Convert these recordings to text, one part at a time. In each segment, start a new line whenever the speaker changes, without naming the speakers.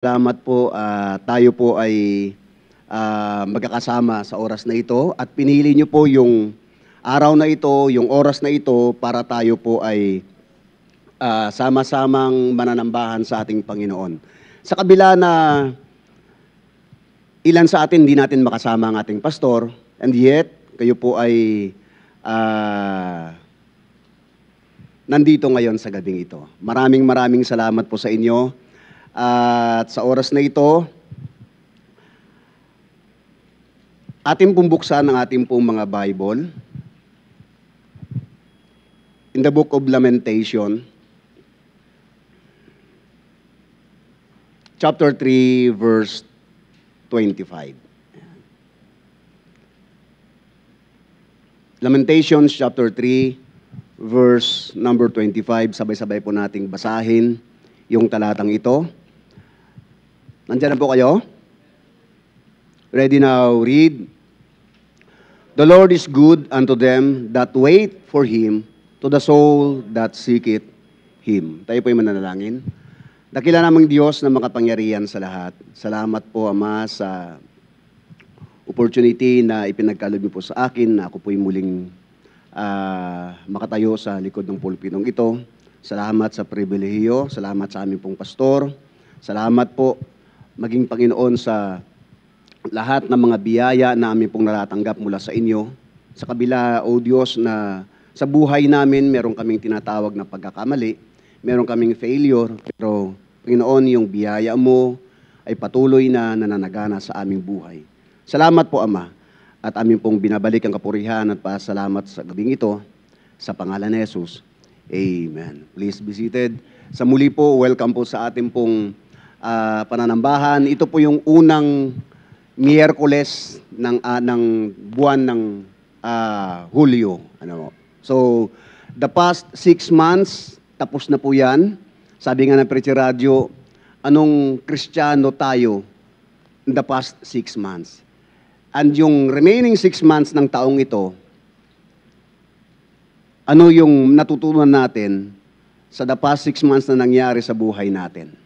Salamat po, tayo po ay magkakasama sa oras na ito at pinili niyo po yung araw na ito, yung oras na ito para tayo po ay sama-samang mananambahan sa ating Panginoon. Sa kabila na ilan sa atin hindi natin makasama ang ating pastor, and yet kayo po ay nandito ngayon sa gabing ito. Maraming salamat po sa inyo. At sa oras na ito, ating pong buksan ang ating pong mga Bible. In the book of Lamentation, chapter 3, verse 25. Lamentations chapter 3, verse number 25. Sabay-sabay po nating basahin yung talatang ito. Nandiyan na po kayo? Ready now, read. The Lord is good unto them that wait for Him, to the soul that seeketh Him. Tayo po yung mananalangin. Dakila namang Diyos na makapangyarihan sa lahat. Salamat po, Ama, sa opportunity na ipinagkaloob niyo po sa akin na ako po yung muling makatayo sa likod ng pulpitong ito. Salamat sa pribilehiyo. Salamat sa aming pong pastor. Salamat po maging Panginoon sa lahat ng mga biyaya na aming pong natatanggap mula sa inyo. Sa kabila, O Diyos, na sa buhay namin meron kaming tinatawag na pagkakamali, meron kaming failure, pero Panginoon, yung biyaya mo ay patuloy na nananagana sa aming buhay. Salamat po, Ama, at aming pong binabalik ang kapurihan at pasalamat sa gabing ito sa pangalan ni Jesus. Amen. Please be seated. Sa muli po, welcome po sa ating pong pananambahan. Ito po yung unang Miyerkules ng buwan ng Hulyo. So, the past 6 months, tapos na po yan. Sabi nga ng Preacher Radio, anong Kristiyano tayo in the past 6 months? And yung remaining 6 months ng taong ito, ano yung natutunan natin sa the past 6 months na nangyari sa buhay natin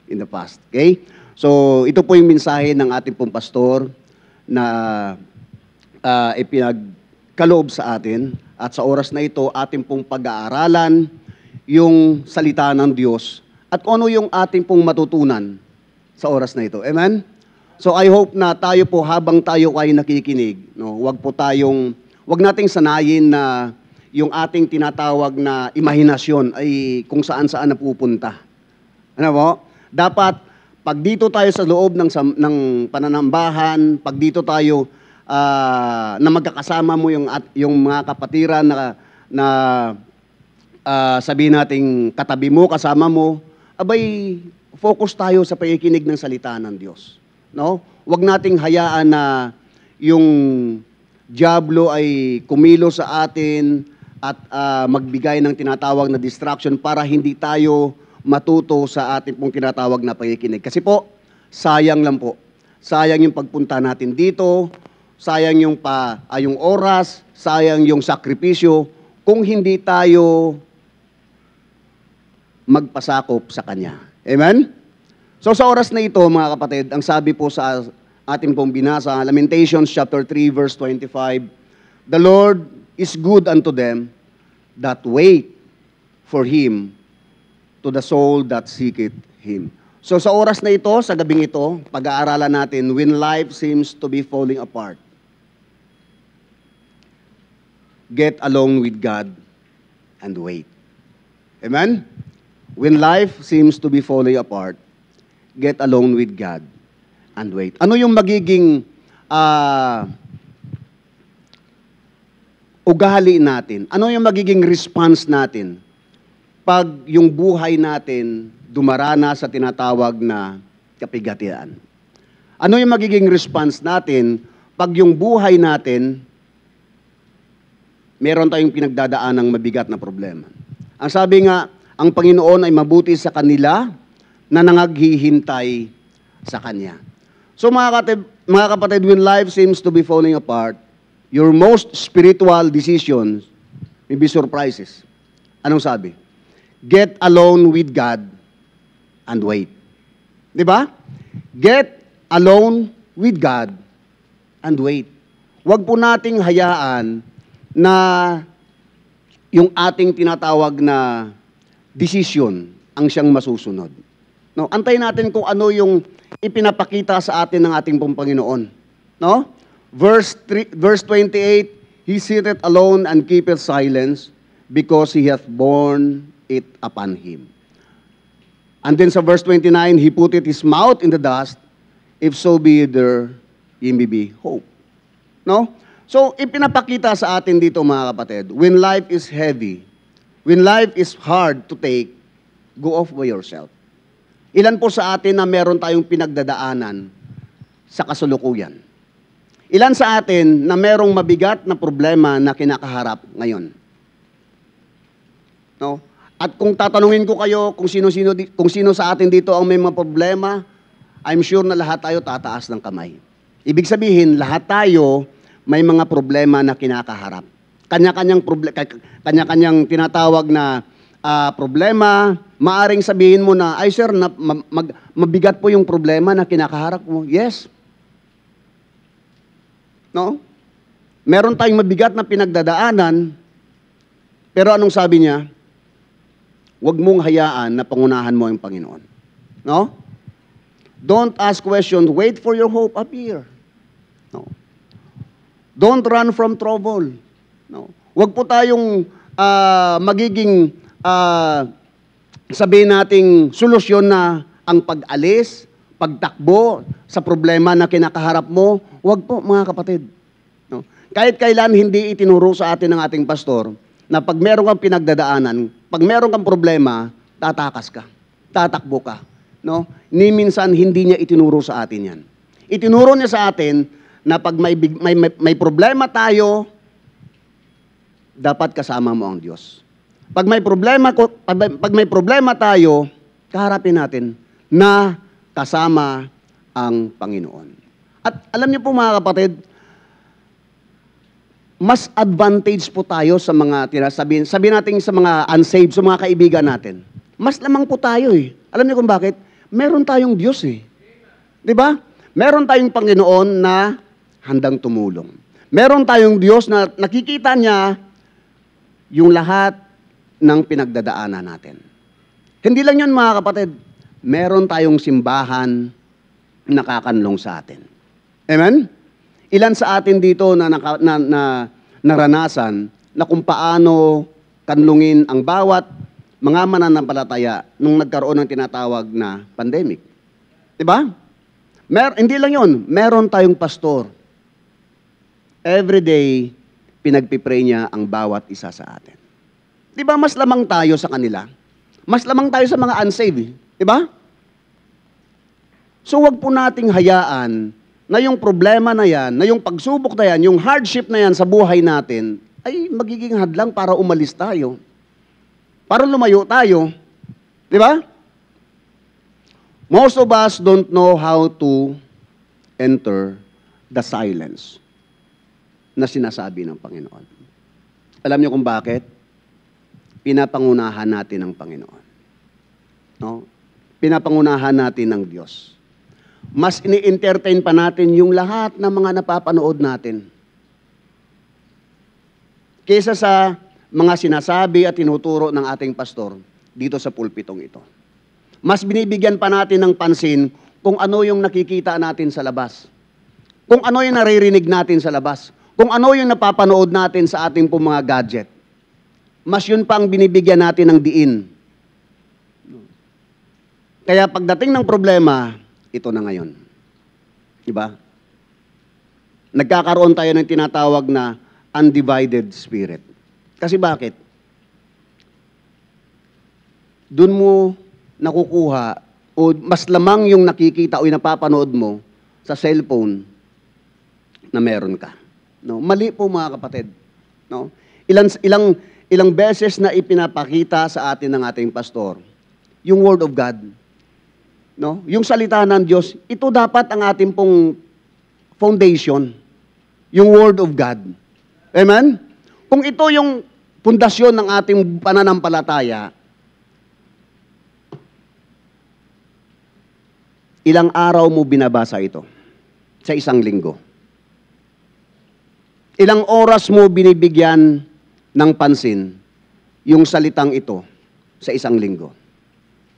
in the past. Okay? So, ito po yung mensahe ng ating pong pastor na ipinagkaloob sa atin. At sa oras na ito, ating pong pag-aaralan yung salita ng Diyos at ano yung ating pong matutunan sa oras na ito. Amen? So, I hope na tayo po habang tayo ay nakikinig, no, wag nating sanayin na yung ating tinatawag na imahinasyon ay kung saan-saan napupunta. Ano po? Dapat, pag dito tayo sa loob ng pananambahan, pag dito tayo na magkakasama mo yung mga kapatiran na sabihin nating katabi mo, kasama mo, abay, focus tayo sa pakikinig ng salita ng Diyos. No? Huwag nating hayaan na yung diablo ay kumilo sa atin at magbigay ng tinatawag na distraction para hindi tayo matuto sa ating pong tinatawag na pakikinig. Kasi po, sayang lang po. Sayang yung pagpunta natin dito, sayang yung oras, sayang yung sakripisyo kung hindi tayo magpasakop sa Kanya. Amen? So sa oras na ito, mga kapatid, ang sabi po sa ating pong binasa, Lamentations chapter 3, verse 25, the Lord is good unto them that wait for Him, to the soul that seeketh Him. So sa oras na ito, sa gabing ito, pag-aaralan natin, when life seems to be falling apart, get alone with God and wait. Amen? When life seems to be falling apart, get alone with God and wait. Ano yung magiging ugali natin? Ano yung magiging response natin pag yung buhay natin dumarana sa tinatawag na kapigatian? Ano yung magiging response natin pag yung buhay natin meron tayong pinagdadaanang mabigat na problema? Ang sabi nga, ang Panginoon ay mabuti sa kanila na nangaghihintay sa Kanya. So mga kapatid, when life seems to be falling apart, your most spiritual decisions may be surprises. Anong sabi? Get alone with God and wait. Di ba? Get alone with God and wait. Huwag po nating hayaan na yung ating tinatawag na decision ang siyang masusunod. No, antayin natin kung ano yung ipinapakita sa atin ng ating pong Panginoon. No? Verse 28, He sitteth alone and keepeth silence because He hath borne it upon Him. And then sa verse 29, He putteth His mouth in the dust, if so be there ye may be hope. No? So, ipinapakita sa atin dito mga kapatid, when life is heavy, when life is hard to take, go off by yourself. Ilan po sa atin na meron tayong pinagdadaanan sa kasulukuyan? Ilan sa atin na merong mabigat na problema na kinakaharap ngayon? No? At kung tatanungin ko kayo kung sino sa atin dito ang may mga problema, I'm sure na lahat tayo tataas ng kamay. Ibig sabihin, lahat tayo may mga problema na kinakaharap. Kanya-kanyang tinatawag na problema. Maaring sabihin mo na, ay sir, mabigat po yung problema na kinakaharap mo. Yes. No? Meron tayong mabigat na pinagdadaanan, pero anong sabi niya? Huwag mong hayaan na pangunahan mo ang Panginoon. No? Don't ask questions. Wait for your hope appear. No? Don't run from trouble. No? Huwag po tayong magiging sabihin nating solusyon na ang pag-alis, pagtakbo sa problema na kinakaharap mo. Huwag po mga kapatid. No? Kahit kailan hindi itinuro sa atin ng ating pastor na pag meron kang pinagdadaanan, pag meron kang problema, tatakas ka, tatakbo ka. No? Ni minsan hindi niya itinuro sa atin yan. Itinuro niya sa atin na pag may problema tayo, dapat kasama mo ang Diyos. Pag may problema tayo, kaharapin natin na kasama ang Panginoon. At alam niyo po mga kapatid, mas advantage po tayo sa mga sabihin natin sa mga unsaved, sa mga kaibigan natin. Mas lamang po tayo eh. Alam niyo kung bakit? Meron tayong Diyos eh. 'Di ba? Meron tayong Panginoon na handang tumulong. Meron tayong Diyos na nakikita niya yung lahat ng pinagdadaanan natin. Hindi lang 'yun mga kapatid. Meron tayong simbahan na nakakanlong sa atin. Amen? Ilan sa atin dito na naranasan na kung paano kanlungin ang bawat mga mananampalataya nung nagkaroon ng tinatawag na pandemic. Diba? Hindi lang yun. Meron tayong pastor. Every day, pinagpipray niya ang bawat isa sa atin. Diba mas lamang tayo sa kanila? Mas lamang tayo sa mga unsaved. Diba? So wag po nating hayaan na yung problema na yan, na yung pagsubok na yan, yung hardship na yan sa buhay natin, ay magiging hadlang para umalis tayo. Para lumayo tayo. Di ba? Most of us don't know how to enter the silence na sinasabi ng Panginoon. Alam niyo kung bakit? Pinapangunahan natin ang Panginoon. No? Pinapangunahan natin ng Diyos. Mas ini-entertain pa natin yung lahat ng mga napapanood natin. Kaysa sa mga sinasabi at tinuturo ng ating pastor dito sa pulpitong ito. Mas binibigyan pa natin ng pansin kung ano yung nakikita natin sa labas. Kung ano yung naririnig natin sa labas. Kung ano yung napapanood natin sa ating pong mga gadget. Mas yun pa ang binibigyan natin ng diin. Kaya pagdating ng problema, ito na ngayon. Diba? Nagkakaroon tayo ng tinatawag na undivided spirit. Kasi bakit? Doon mo nakukuha o mas lamang yung nakikita o yung napapanood mo sa cellphone na meron ka. No? Mali po mga kapatid. No? Ilang beses na ipinapakita sa atin ng ating pastor yung Word of God. No? Yung salita ng Diyos, ito dapat ang ating pong foundation. Yung Word of God. Amen? Kung ito yung pundasyon ng ating pananampalataya, Ilang araw mo binabasa ito sa isang linggo? Ilang oras mo binibigyan ng pansin yung salitang ito sa isang linggo?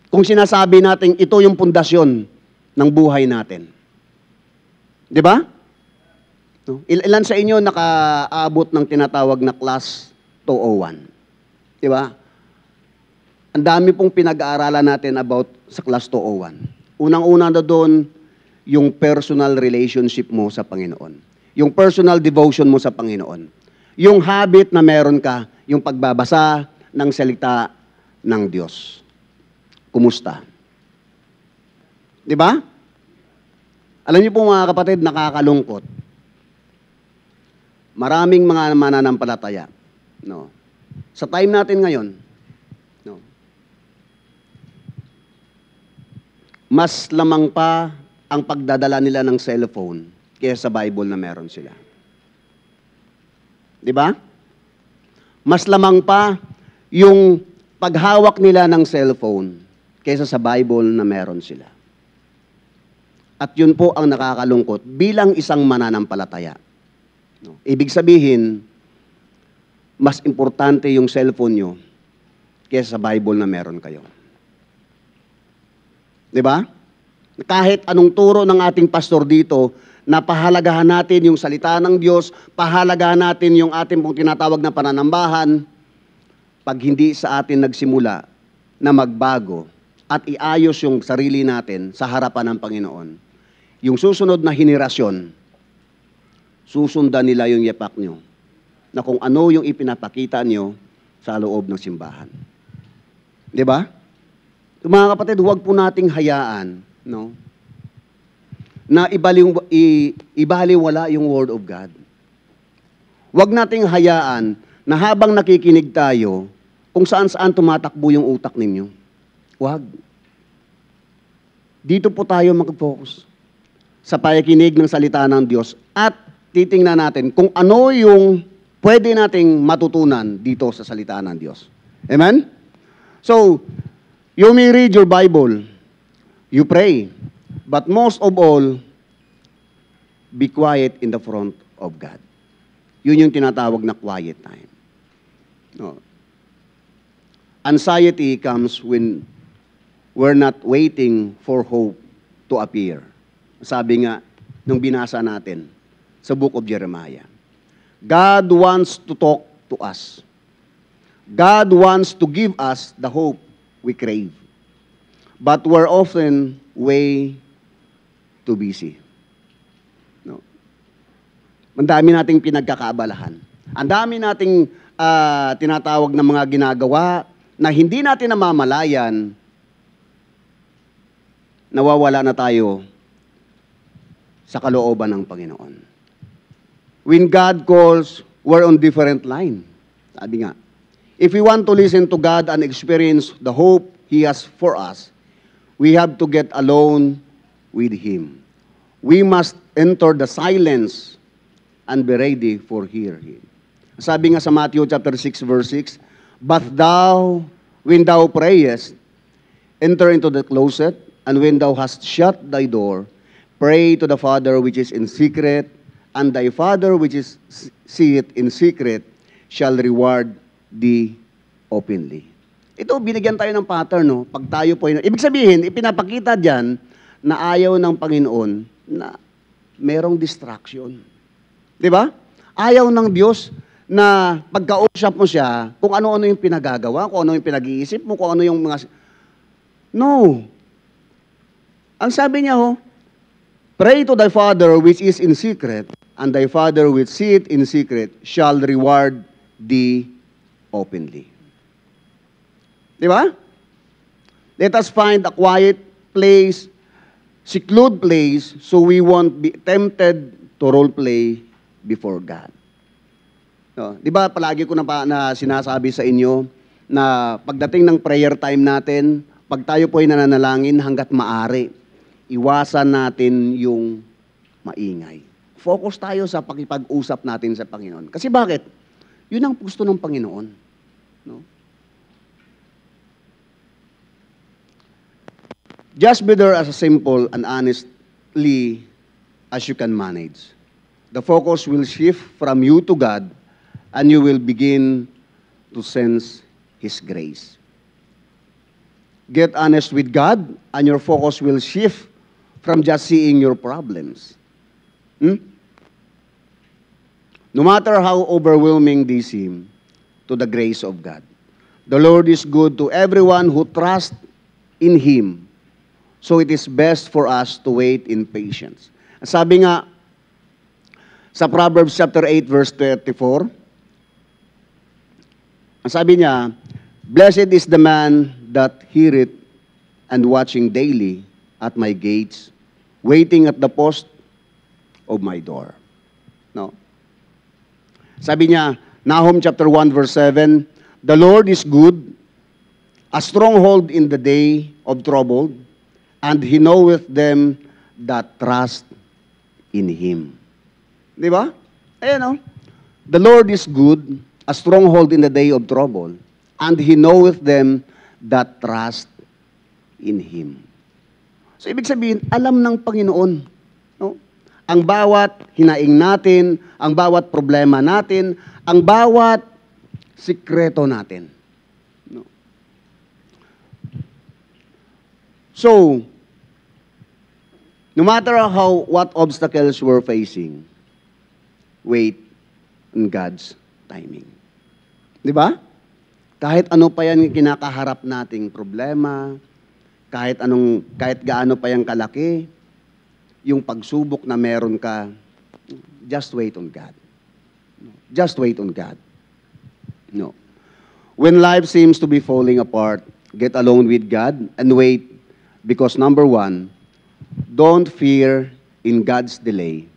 Kung sinasabi natin ito yung pundasyon ng buhay natin. Di ba? Ilan sa inyo nakaabot ng tinatawag na Class 201? Di ba? Ang dami pong pinag-aaralan natin about sa Class 201. Unang-una na doon, yung personal relationship mo sa Panginoon. Yung personal devotion mo sa Panginoon. Yung habit na meron ka, yung pagbabasa ng salita ng Diyos. Kumusta? Di ba? Alam niyo po mga kapatid, nakakalungkot. Maraming mga mananampalataya. No? Sa time natin ngayon, no? Mas lamang pa ang pagdadala nila ng cellphone kaysa sa Bible na meron sila. Di ba? Mas lamang pa yung paghawak nila ng cellphone kaysa sa Bible na meron sila. At yun po ang nakakalungkot bilang isang mananampalataya. No? Ibig sabihin, mas importante yung cellphone nyo kaysa sa Bible na meron kayo. Di ba? Kahit anong turo ng ating pastor dito, na pahalagahan natin yung salita ng Diyos, pahalagahan natin yung ating pong tinatawag na pananambahan, pag hindi sa atin nagsimula na magbago at iayos yung sarili natin sa harapan ng Panginoon, yung susunod na henerasyon, susundan nila yung yapak nyo na kung ano yung ipinapakita nyo sa loob ng simbahan. Di ba? So, mga kapatid, huwag po nating hayaan, no, na ibaliwala yung Word of God. Huwag nating hayaan na habang nakikinig tayo, kung saan-saan tumatakbo yung utak ninyo. Huwag. Dito po tayo mag-focus sa pakikinig ng salita ng Diyos at titingnan natin kung ano yung pwede nating matutunan dito sa salita ng Diyos. Amen? So, you may read your Bible, you pray, but most of all, be quiet in the front of God. Yun yung tinatawag na quiet time. No. Anxiety comes when we're not waiting for hope to appear. Sabi nga, nung binasa natin sa book of Jeremiah, God wants to talk to us. God wants to give us the hope we crave. But we're often way too busy. No. Ang dami nating pinagkakaabalahan. Ang dami nating tinatawag na mga ginagawa na hindi natin namamalayan, nawawala na tayo sa kalooban ng Panginoon. When God calls, we're on different line. Sabi nga, if we want to listen to God and experience the hope He has for us, we have to get alone with Him. We must enter the silence and be ready for hear Him. Sabi nga sa Matthew chapter 6 verse 6, but thou, when thou prayest, enter into the closet, and when thou hast shut thy door, pray to the Father which is in secret, and thy Father which is seeth in secret shall reward thee openly. Ito, binigyan tayo ng pattern, no? Pag tayo po, ibig sabihin, ipinapakita dyan na ayaw ng Panginoon na merong distraction. Di ba? Ayaw ng Diyos na pagka-usap mo siya, kung ano-ano yung pinagagawa, kung ano yung pinag-iisip mo, kung ano yung mga... No. Ang sabi niya, pray to thy Father which is in secret, and thy Father which seeth in secret shall reward thee openly. Di ba? Let us find a quiet place, secluded place, so we won't be tempted to role play before God. No, di ba palagi ko na sinasabi sa inyo na pagdating ng prayer time natin, pag tayo po ay nananalangin hanggat maaari, iwasan natin yung maingay. Focus tayo sa pakipag-usap natin sa Panginoon. Kasi bakit? Yun ang gusto ng Panginoon. No? Just be there as simple and honestly as you can manage. The focus will shift from you to God, and you will begin to sense His grace. Get honest with God, and your focus will shift from just seeing your problems. No matter how overwhelming they seem, to the grace of God. The Lord is good to everyone who trusts in Him. So it is best for us to wait in patience. Sabi nga, sa Proverbs chapter 8, verse 34, ang sabi niya, blessed is the man that heareth and watching daily at my gates, waiting at the post of my door. No? Sabi niya, Nahum chapter 1, verse 7, the Lord is good, a stronghold in the day of trouble, and He knoweth them that trust in Him. Di ba? Ayan o. The Lord is good, a stronghold in the day of trouble, and He knoweth them that trust in Him. So, ibig sabihin, alam ng Panginoon. No? Ang bawat hinaing natin, ang bawat problema natin, ang bawat sikreto natin. No? So, no matter what obstacles we're facing, wait on God's timing. Di ba? Kahit ano pa yan kinakaharap nating problema, kahit gaano pa yung kalaki, yung pagsubok na meron ka, just wait on God. Just wait on God. No. When life seems to be falling apart, get alone with God and wait, because number one, don't fear in God's delay.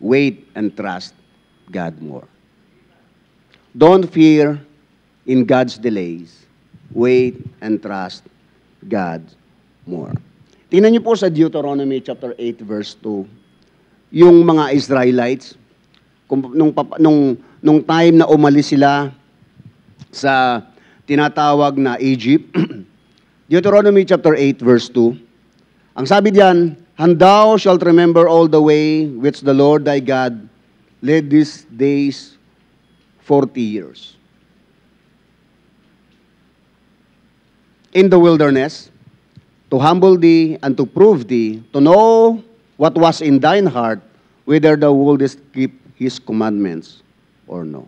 Wait and trust God more. Don't fear in God's delays. Wait and trust God more. Tingnan niyo po sa Deuteronomy chapter 8 verse 2, yung mga Israelites, nung time na umalis sila sa tinatawag na Egypt, Deuteronomy chapter 8 verse 2, ang sabi diyan, and thou shalt remember all the way which the Lord thy God led these days 40 years. In the wilderness, to humble thee and to prove thee, to know what was in thine heart, whether thou wouldest keep His commandments or no.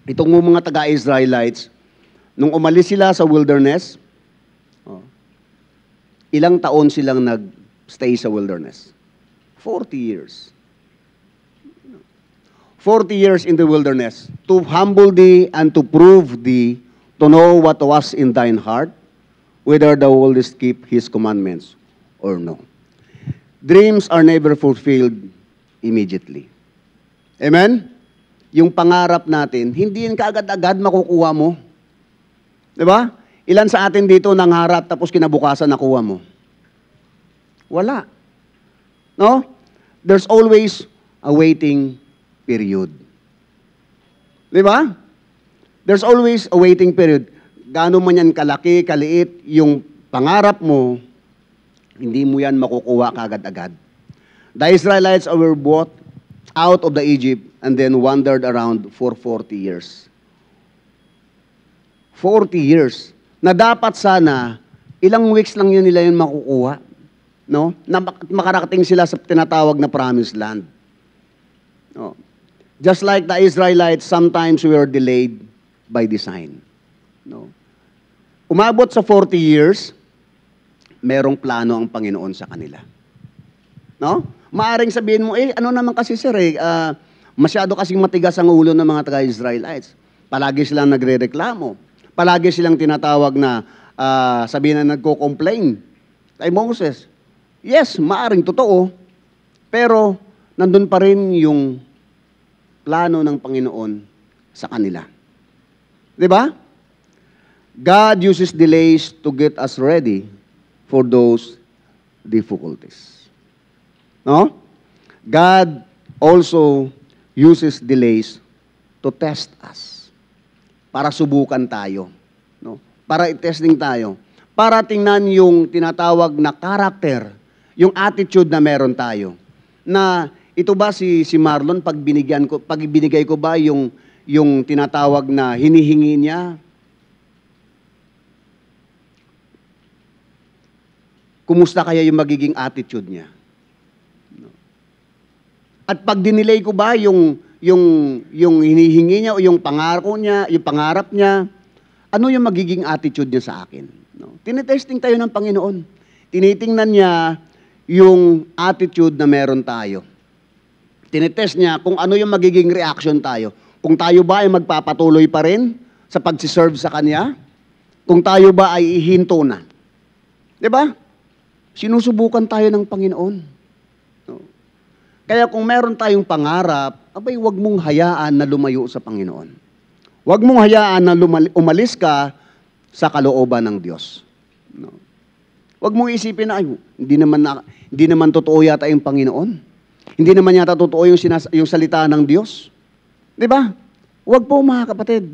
Itong mga taga-Israelites, nung umalis sila sa wilderness, ilang taon silang nag-stay sa wilderness? 40 years. 40 years in the wilderness, to humble thee and to prove thee, to know what was in thine heart, whether thou wouldest keep His commandments or no. Dreams are never fulfilled immediately. Amen? Yung pangarap natin, hindi yan kaagad-agad makukuha mo. Diba? Ilan sa atin dito nangarap tapos kinabukasan nakuha mo? Wala. No? There's always a waiting period. Diba? There's always a waiting period. Gaano man yan kalaki, kaliit, yung pangarap mo, hindi mo yan makukuha kagad-agad. The Israelites were brought out of the Egypt and then wandered around for 40 years. 40 years. Na dapat sana, ilang weeks lang yun nila yun makukuha. No? Na makarating sila sa tinatawag na promised land. No? Just like the Israelites, sometimes we are delayed by design. No? Umabot sa 40 years, merong plano ang Panginoon sa kanila. No? Maaring sabihin mo, ano naman kasi sir, masyado kasing matigas ang ulo ng mga taga-Israelites. Palagi silang nagre-reklamo. Palagi silang tinatawag na, sabihin na nagko-complain kay Moses. Yes, maaring totoo, pero nandun pa rin yung plano ng Panginoon sa kanila. Di ba? God uses delays to get us ready for those difficulties. No? God also uses delays to test us. Para subukan tayo. No? para i-testing tayo. Para tingnan yung tinatawag na character, yung attitude na meron tayo. Na ito ba si Marlon, pag binigay ko ba yung tinatawag na hinihingi niya, kumusta kaya yung magiging attitude niya? At pag dinilay ko ba yung hinihingi niya o yung pangako niya, yung pangarap niya, ano yung magiging attitude niya sa akin? No? Tinetesting tayo ng Panginoon. Tinitingnan niya yung attitude na meron tayo. Tinetest niya kung ano yung magiging reaction tayo. Kung tayo ba ay magpapatuloy pa rin sa pagsiserve sa Kanya, kung tayo ba ay ihinto na. Diba? Sinusubukan tayo ng Panginoon. No? Kaya kung meron tayong pangarap, abay, wag mong hayaan na lumayo sa Panginoon. Wag mong hayaan na umalis ka sa kalooban ng Diyos. No? Wag mong isipin na, ay, hindi naman totoo yata yung Panginoon. Hindi naman yata totoo yung salita ng Diyos. Di ba? Wag po mga kapatid.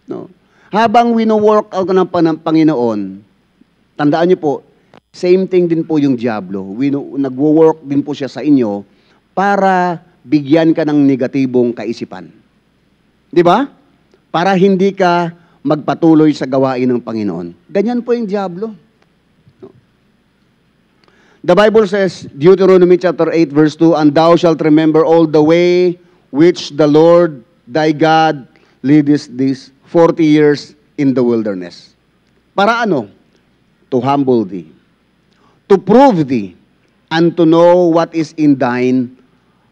No? Habang wino-work out ng Panginoon, tandaan niyo po, same thing din po yung Diablo. Nagwo-work din po siya sa inyo para bigyan ka ng negatibong kaisipan. Di ba? Para hindi ka magpatuloy sa gawain ng Panginoon. Ganyan po yung Diablo. The Bible says, Deuteronomy chapter 8 verse 2, "And thou shalt remember all the way which the Lord thy God leadest these 40 years in the wilderness." Para ano? To humble thee, to prove thee, and to know what is in thine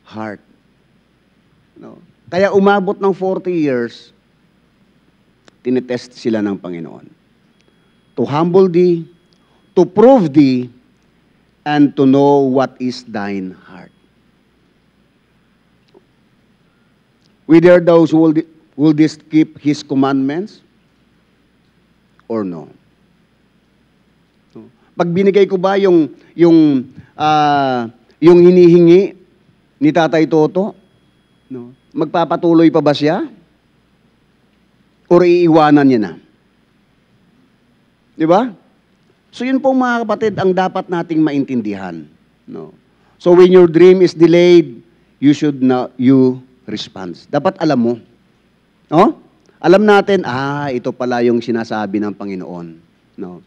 heart. No? Kaya umabot ng 40 years, tinetest sila ng Panginoon. To humble thee, to prove thee, and to know what is thine heart. Whether those who will this keep His commandments or no. Pag binigay ko ba yung hinihingi ni Tatay Toto, no? Magpapatuloy pa ba siya? Or iiwanan niya na? Di ba? So yun po mga kapatid ang dapat nating maintindihan. No? So when your dream is delayed, you respond. Dapat alam mo. No? Alam natin, ito pala yung sinasabi ng Panginoon. No?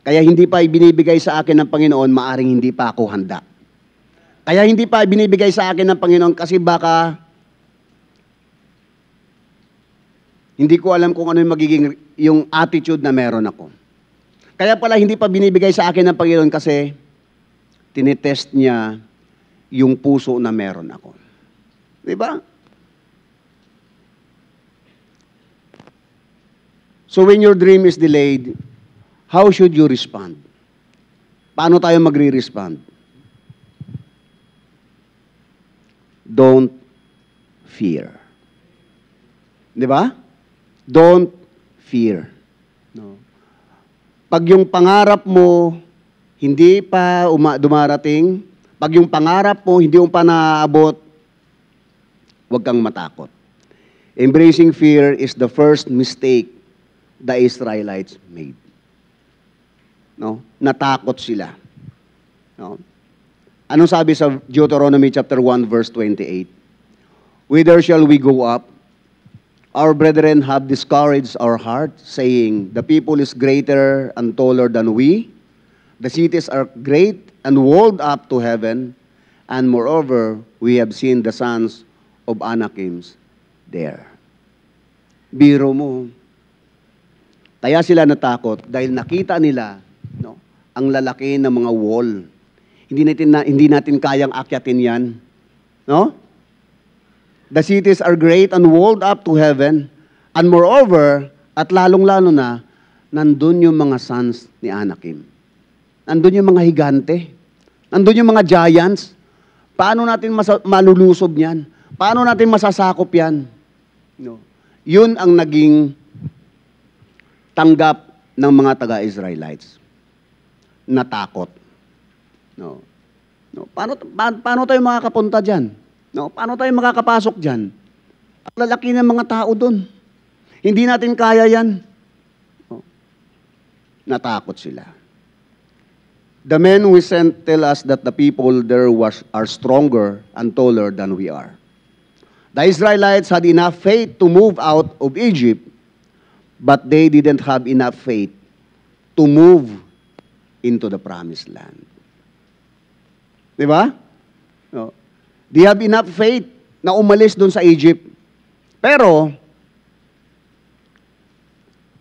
Kaya hindi pa ibinibigay sa akin ng Panginoon, maaring hindi pa ako handa. Kaya hindi pa ibinibigay sa akin ng Panginoon kasi baka hindi ko alam kung ano yung magiging yung attitude na meron ako. Kaya pala hindi pa binibigay sa akin ng Panginoon kasi tinetest niya yung puso na meron ako. Di ba? So when your dream is delayed, how should you respond? Paano tayo magre-respond? Don't fear. Di ba? Don't fear. No. Pag yung pangarap mo hindi pa dumarating, pag yung pangarap mo hindi mo pa naaabot, huwag kang matakot. Embracing fear is the first mistake the Israelites made. No? Natakot sila. No? Anong sabi sa Deuteronomy chapter 1 verse 28? "Whither shall we go up? Our brethren have discouraged our heart, saying, the people is greater and taller than we. The cities are great and walled up to heaven. And moreover, we have seen the sons of Anakims there." Biro mo. Kaya sila natakot dahil nakita nila ang lalaki ng mga wall. Hindi natin kayang akyatin yan. No? The cities are great and walled up to heaven. And moreover, at lalong-lalo na, nandun yung mga sons ni Anakim. Nandun yung mga higante. Nandun yung mga giants. Paano natin malulusob yan? Paano natin masasakop yan? No. Yun ang naging tanggap ng mga taga-Israelites. Natakot. No. No. Paano tayo makakapunta dyan? No, paano tayo makakapasok dyan? Ang lalaki ng mga tao doon. Hindi natin kaya yan. No. Natakot sila. The men we sent tell us that the people there are stronger and taller than we are. The Israelites had enough faith to move out of Egypt, but they didn't have enough faith to move into the promised land. Di ba? No. They have enough faith na umalis doon sa Egypt. Pero,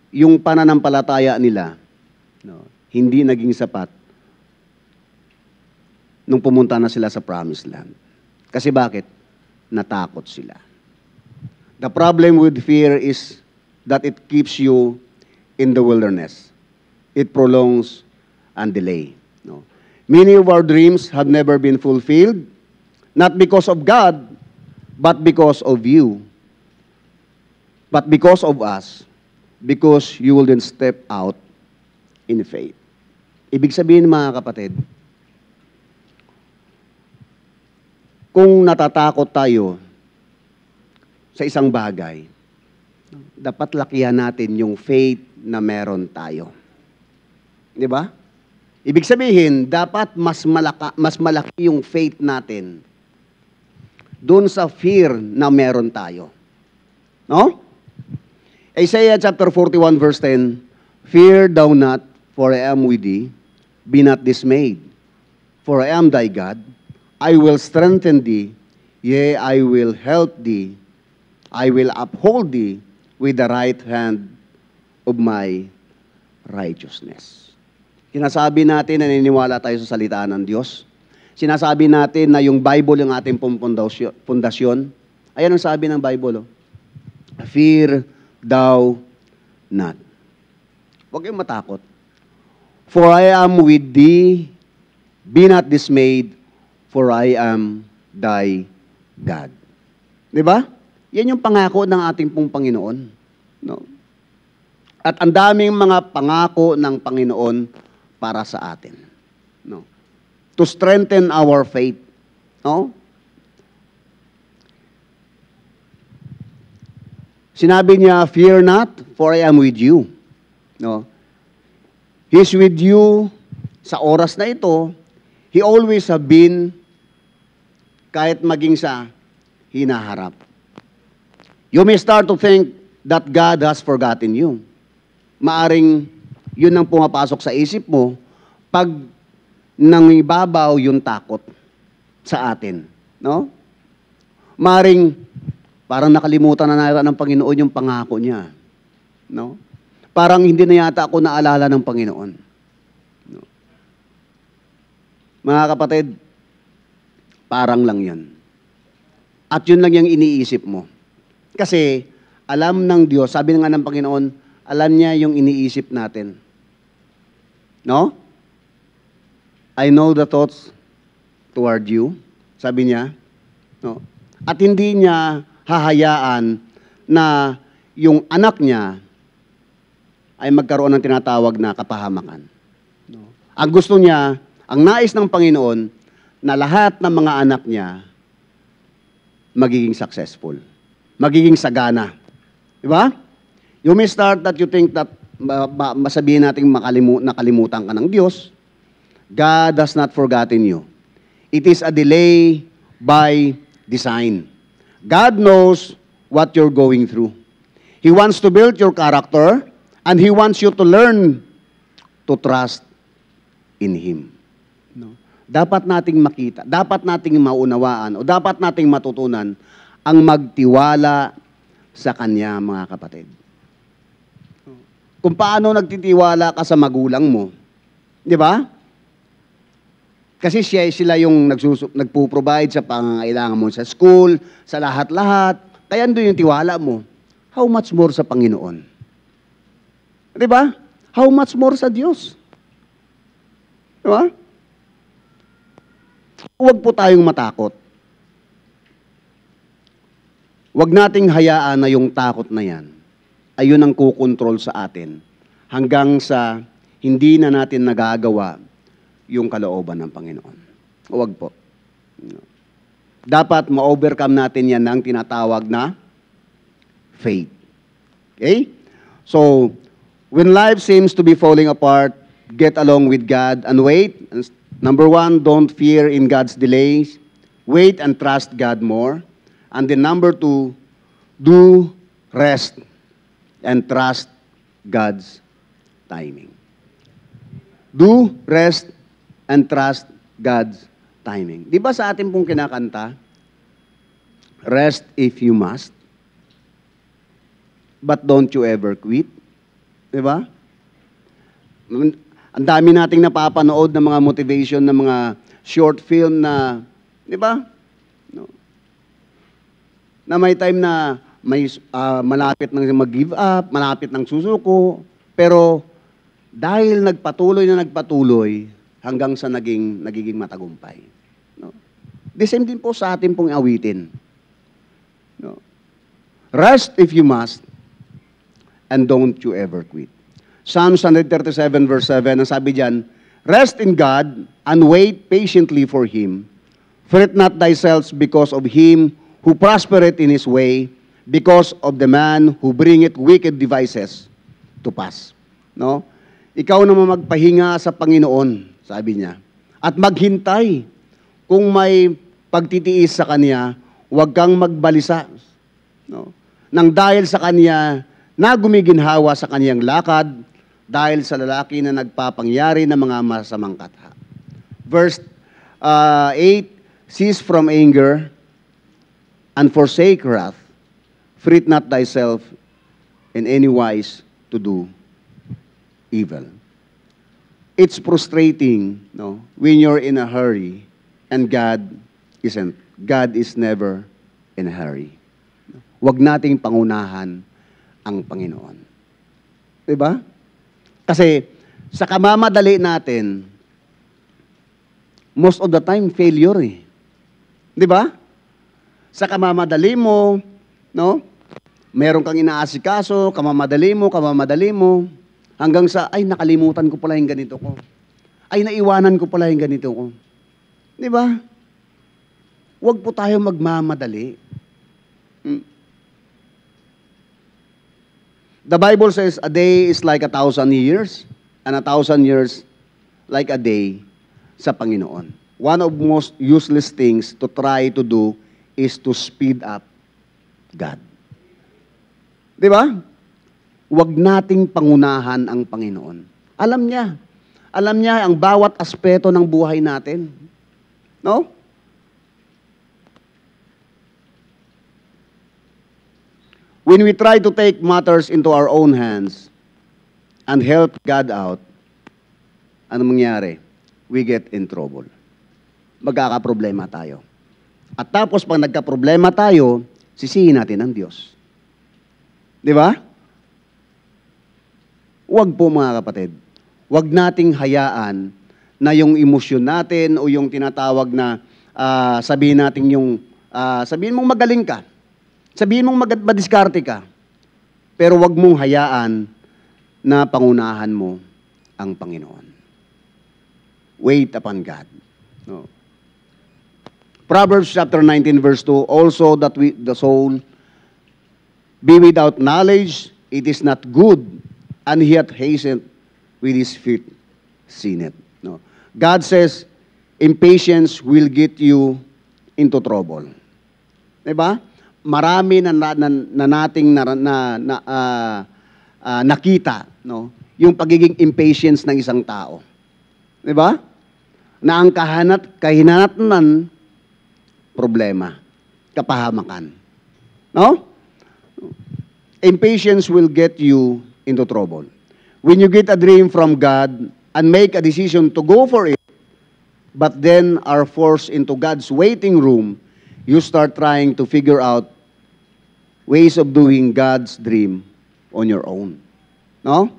yung pananampalataya nila, no, hindi naging sapat nung pumunta na sila sa promised land. Kasi bakit? Natakot sila. The problem with fear is that it keeps you in the wilderness. It prolongs and delay. No. Many of our dreams have never been fulfilled, not because of God, but because of you. But because of us, because you will then step out in faith. Ibig sabihin, mga kapatid, kung natatakot tayo sa isang bagay, dapat lakihan natin yung faith na meron tayo. Di ba? Ibig sabihin, dapat mas malaki yung faith natin doon sa fear na meron tayo. No? Isaiah chapter 41 verse 10, Fear thou not, for I am with thee. Be not dismayed, for I am thy God. I will strengthen thee, yea, I will help thee. I will uphold thee with the right hand of my righteousness. Sinasabi natin, naniniwala tayo sa salita ng Diyos. Sinasabi natin na yung Bible yung ating pundasyon. Ayan ang sabi ng Bible. Fear thou not. Huwag kayong matakot. For I am with thee, be not dismayed, for I am thy God. Di ba? Yan yung pangako ng ating pong Panginoon. No? At ang daming mga pangako ng Panginoon para sa atin. No? To strengthen our faith. No? Sinabi niya, fear not, for I am with you. No? He's with you sa oras na ito. He always have been, kahit maging sa hinaharap. You may start to think that God has forgotten you. Maaring yun ang pumapasok sa isip mo pag nangibabaw yung takot sa atin. No? Maaring parang nakalimutan na natin ng Panginoon yung pangako niya. No? Parang hindi na yata ako naalala ng Panginoon. No? Mga kapatid, parang lang yan. At yun lang yung iniisip mo. Kasi alam ng Diyos, sabi nga ng Panginoon, alam niya yung iniisip natin. No? I know the thoughts toward you. Sabi niya. No? At hindi niya hahayaan na yung anak niya ay magkaroon ng tinatawag na kapahamakan. No? Ang gusto niya, ang nais ng Panginoon, na lahat ng mga anak niya magiging successful. Magiging sagana. Di ba? You may start that you think that masabihin natin nakalimutan ka ng Diyos. God has not forgotten you. It is a delay by design. God knows what you're going through. He wants to build your character, and He wants you to learn to trust in Him. No? Dapat nating makita, dapat nating maunawaan, o dapat nating matutunan ang magtiwala sa Kanya, mga kapatid. Kung paano nagtitiwala ka sa magulang mo. Di ba? Kasi sila yung nagpo-provide sa pangangailangan mo sa school, sa lahat-lahat. Kaya doon yung tiwala mo. How much more sa Panginoon? Di ba? How much more sa Diyos? Di ba? Huwag po tayong matakot. Huwag nating hayaan na yung takot na yan ay yun ang kukontrol sa atin hanggang sa hindi na natin nagagawa yung kalooban ng Panginoon. Huwag po. Dapat ma-overcome natin yan ng tinatawag na faith. Okay? So, When life seems to be falling apart, get along with God and wait. Number one, don't fear in God's delays. Wait and trust God more. And then number two, do rest and trust God's timing. Do rest and trust God's timing. Di ba sa atin pong kinakanta, rest if you must, but don't you ever quit? Di ba? Ang dami nating napapanood ng mga motivation, ng mga short film na, di ba? No. Na may time na may malapit nang mag-give up, malapit nang susuko, pero dahil nagpatuloy na nagpatuloy hanggang sa nagiging matagumpay. No? The same din po sa atin pong awitin. No? Rest if you must, and don't you ever quit. Psalms 137 verse 7, ang sabi diyan, rest in God and wait patiently for Him. Fret not thyself because of him who prospereth in his way, because of the man who bringeth wicked devices to pass. No? Ikaw naman magpahinga sa Panginoon, sabi niya, at maghintay. Kung may pagtitiis sa Kanya, huwag kang magbalisa. No? Nang dahil sa Kanya, na gumiginhawa sa Kanyang lakad, dahil sa lalaki na nagpapangyari ng mga masamang katha. Verse 8, cease from anger and forsake wrath. Fret not thyself in any wise to do evil. It's frustrating, no, when you're in a hurry and God isn't. God is never in a hurry. Huwag nating pangunahan ang Panginoon. Diba? Kasi sa kamamadali natin, most of the time, failure eh. Di ba? Sa kamamadali mo, no? Meron kang inaasikaso, kamamadali mo, hanggang sa, ay, nakalimutan ko pala yung ganito ko. Ay, naiwanan ko pala yung ganito ko. Di ba? Huwag po tayo magmamadali. The Bible says, a day is like 1,000 years, and 1,000 years like a day sa Panginoon. One of most useless things to try to do is to speed up God. Di ba? Huwag nating pangunahan ang Panginoon. Alam niya ang bawat aspeto ng buhay natin. No? When we try to take matters into our own hands and help God out, ano mangyari? We get in trouble. Magkakaproblema tayo. At tapos pag nagkaproblema tayo, sisihin natin ang Diyos. Di ba? Huwag po mga kapatid. Huwag nating hayaan na yung emosyon natin o yung tinatawag na sabihin natin yung, sabihin mong magaling ka. Sabihin mong madiskarte ka, pero wag mong hayaan na pangunahan mo ang Panginoon. Wait upon God. No. Proverbs chapter 19 verse 2, also that the soul be without knowledge, it is not good, and he hath hastened with his feet sinneth. No. God says, impatience will get you into trouble. Diba? Marami na nating nakita, no? Yung pagiging impatience ng isang tao. Di ba? Na ang kahinatnan, problema, kapahamakan. No? Impatience will get you into trouble. When you get a dream from God and make a decision to go for it, but then are forced into God's waiting room, you start trying to figure out ways of doing God's dream on your own. No?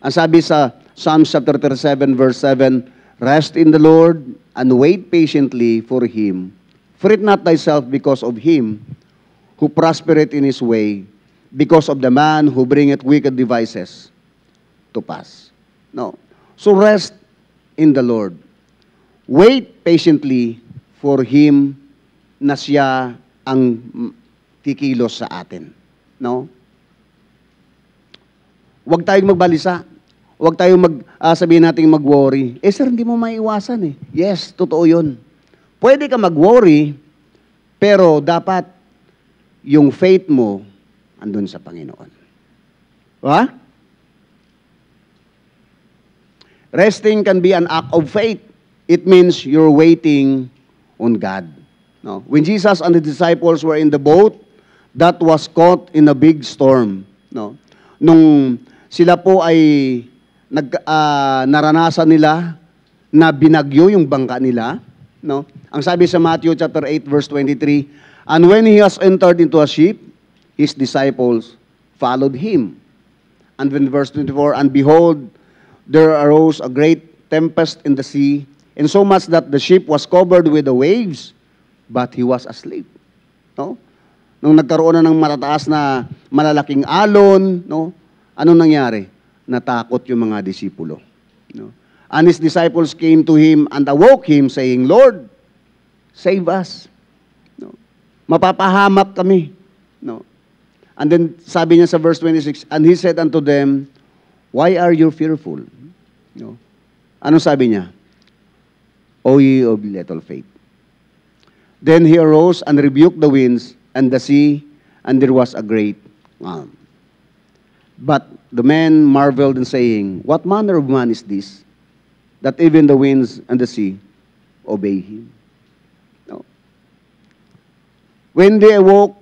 Ang sabi sa Psalms chapter 37 verse 7, rest in the Lord and wait patiently for Him. Fret not thyself because of him who prospereth in his way, because of the man who bringeth wicked devices to pass. No? So rest in the Lord. Wait patiently for Him na siya ang kikilos sa atin. No? Huwag tayong magbalisa. Huwag tayong sabihin natin mag-worry. Eh sir, hindi mo maiwasan eh. Yes, totoo yun. Pwede ka mag-worry, pero dapat yung faith mo andun sa Panginoon. Ha? Resting can be an act of faith. It means you're waiting on God. No? When Jesus and the disciples were in the boat, that was caught in a big storm. No? Nung sila po ay naranasan nila na binagyo yung bangka nila, no? Ang sabi sa Matthew chapter 8 verse 23, and when he has entered into a ship, his disciples followed him. And when verse 24, and behold, there arose a great tempest in the sea, and so much that the ship was covered with the waves, but he was asleep. No? Nung nagkaroon na ng matataas na malalaking alon, no? Anong nangyari? Natakot yung mga disipulo. No? And his disciples came to him and awoke him, saying, Lord, save us. No? Mapapahamak kami. No? And then sabi niya sa verse 26, and he said unto them, why are you fearful? No? Ano sabi niya? O ye of little faith. Then he arose and rebuked the winds and the sea, and there was a great calm. But the men marveled and saying, what manner of man is this, that even the winds and the sea obey him? No. When they awoke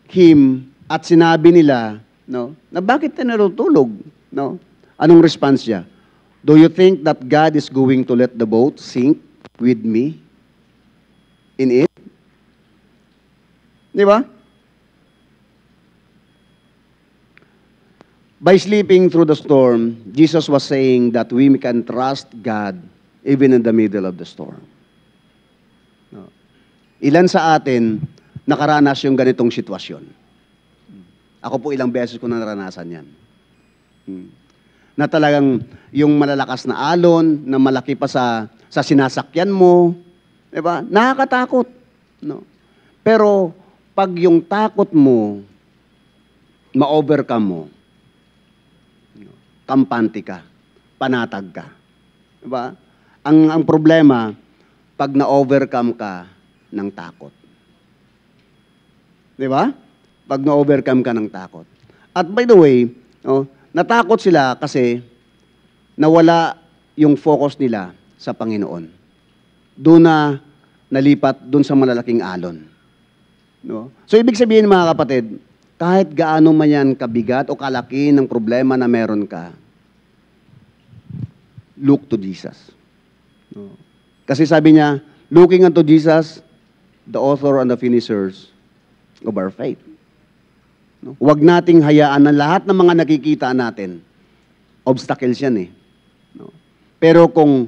him, at sinabi nila, no, na bakit tayo natutulog? No? Anong response niya? Do you think that God is going to let the boat sink with me in it? Di ba? By sleeping through the storm, Jesus was saying that we can trust God even in the middle of the storm. No. Ilan sa atin nakaranas yung ganitong sitwasyon? Ako po ilang beses ko na naranasan yan. Na talagang yung malalakas na alon, na malaki pa sa sinasakyan mo, di ba? Nakakatakot. No? Pero pag yung takot mo, ma-overcome mo, kampante ka, panatag ka. Diba? Ang problema, pag na-overcome ka ng takot. Diba? Pag na-overcome ka ng takot. At by the way, natakot sila kasi nawala yung focus nila sa Panginoon. Doon na nalipat doon sa malalaking alon. No? So ibig sabihin mga kapatid, kahit gaano man yan kabigat o kalaki ng problema na meron ka, look to Jesus. No. Kasi sabi niya, looking unto Jesus, the author and the finishers of our faith. No. Huwag nating hayaan na lahat ng mga nakikita natin, obstacles yan eh. No. Pero kung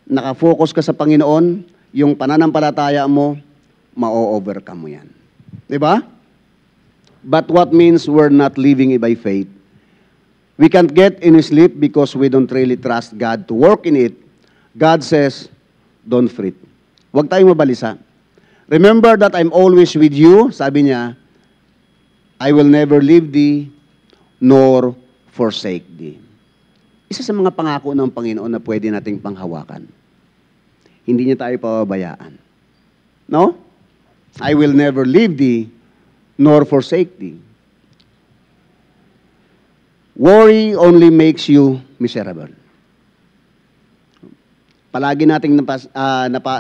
nakafocus ka sa Panginoon, yung pananampalataya mo, ma-overcome mo yan. Diba? But what means we're not living by faith? We can't get in sleep because we don't really trust God to work in it. God says, don't fret. Huwag tayong mabalisa. Remember that I'm always with you. Sabi niya, I will never leave thee nor forsake thee. Isa sa mga pangako ng Panginoon na pwede nating panghawakan. Hindi niya tayo pababayaan. No? I will never leave thee nor forsake thee. Worry only makes you miserable. Palagi nating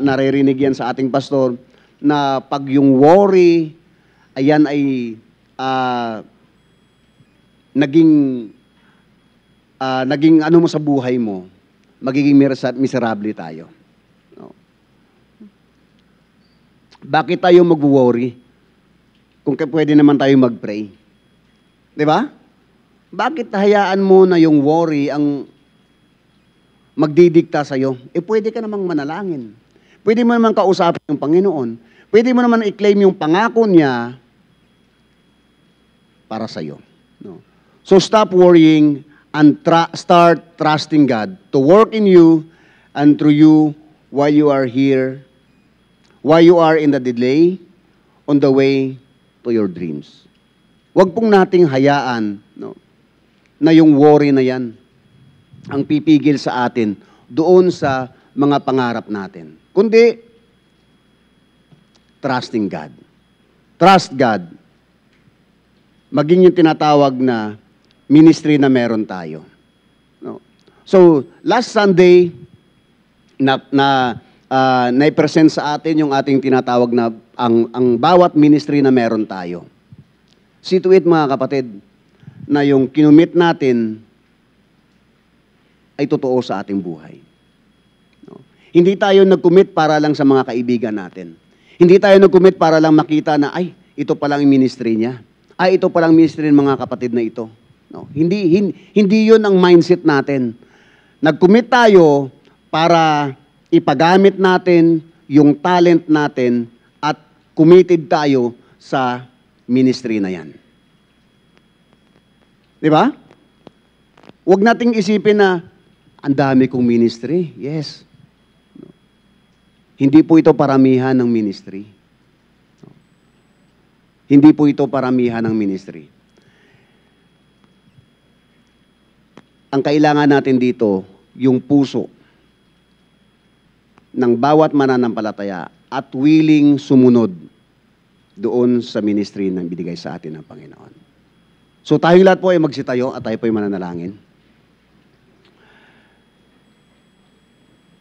naririnig yan sa ating pastor na pag yung worry, ayan ay naging ano mo sa buhay mo, magiging miserable tayo. No? Bakit tayo mag-worry? Kung pwede naman tayo mag-pray. Di ba? Bakit hayaan mo na yung worry ang magdidikta sa'yo? Eh, pwede ka namang manalangin. Pwede mo naman kausapin yung Panginoon. Pwede mo naman i-claim yung pangako niya para sa'yo. No? So, stop worrying and start trusting God to work in you and through you while you are here, while you are in the delay, on the way to your dreams. Huwag pong nating hayaan, no, na yung worry na yan ang pipigil sa atin doon sa mga pangarap natin. Kundi, trusting God. Trust God. Maging yung tinatawag na ministry na meron tayo. No? So, last Sunday, na-present sa atin yung ating tinatawag na ang bawat ministry na meron tayo. See to it, mga kapatid, na yung kinumit natin ay totoo sa ating buhay. No? Hindi tayo nag-commit para lang sa mga kaibigan natin. Hindi tayo nag-commit para lang makita na, ay, ito palang ministry niya. Ay, ito palang ministry ng mga kapatid na ito. No? Hindi yun ang mindset natin. Nag-commit tayo para ipagamit natin yung talent natin at committed tayo sa ministry na yan. Di ba? Huwag nating isipin na ang dami kong ministry. Yes. Hindi po ito paramihan ng ministry. Hindi po ito paramihan ng ministry. Ang kailangan natin dito, yung puso ng bawat mananampalataya at willing sumunod doon sa ministry na binigay sa atin ng Panginoon. So tayong lahat po ay magsitayo at tayo po ay mananalangin.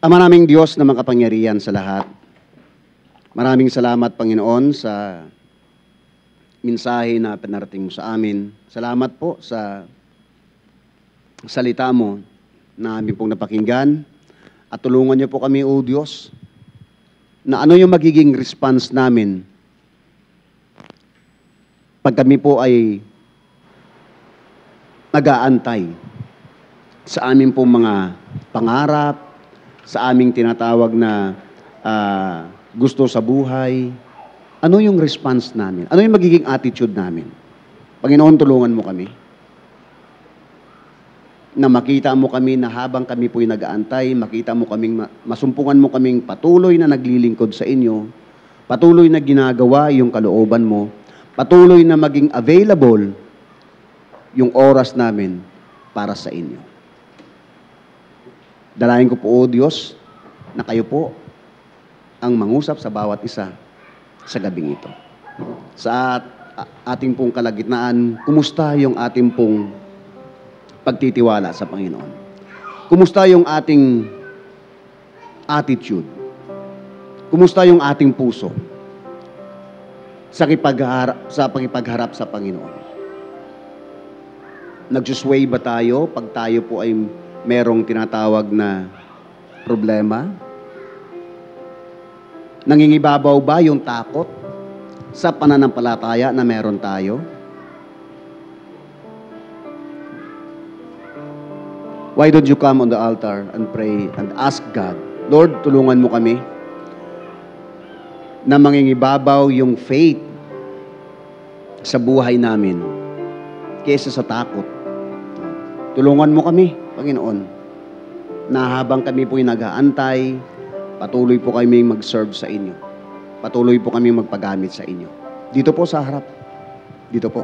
Ama naming Diyos na makapangyarihan sa lahat, maraming salamat, Panginoon, sa mensahe na pinarating mo sa amin. Salamat po sa salita mo na aming pong napakinggan at tulungan niyo po kami, O Diyos, na ano yung magiging response namin pag kami po ay nag-aantay sa aming pong mga pangarap, sa aming tinatawag na gusto sa buhay. Ano yung response namin? Ano yung magiging attitude namin? Panginoon, tulungan mo kami. Na makita mo kami na habang kami po'y nag-aantay, makita mo kaming, masumpungan mo kaming patuloy na naglilingkod sa inyo, patuloy na ginagawa yung kalooban mo, patuloy na maging available yung oras namin para sa inyo. Dalayan ko po, O Diyos, na kayo po ang mangusap sa bawat isa sa gabing ito. Sa ating pong kalagitnaan, kumusta yung ating pong pagtitiwala sa Panginoon? Kumusta yung ating attitude? Kumusta yung ating puso sa pakipagharap sa Panginoon? Nagsusway ba tayo pag tayo po ay merong tinatawag na problema? Nangingibabaw ba yung takot sa pananampalataya na meron tayo? Why don't you come on the altar and pray and ask God, Lord, tulungan mo kami na mangingibabaw yung faith sa buhay namin kaysa sa takot. Tulungan mo kami, Panginoon, na habang kami po'y nag-aantay, patuloy po kami mag-serve sa inyo. Patuloy po kami magpagamit sa inyo. Dito po sa harap. Dito po.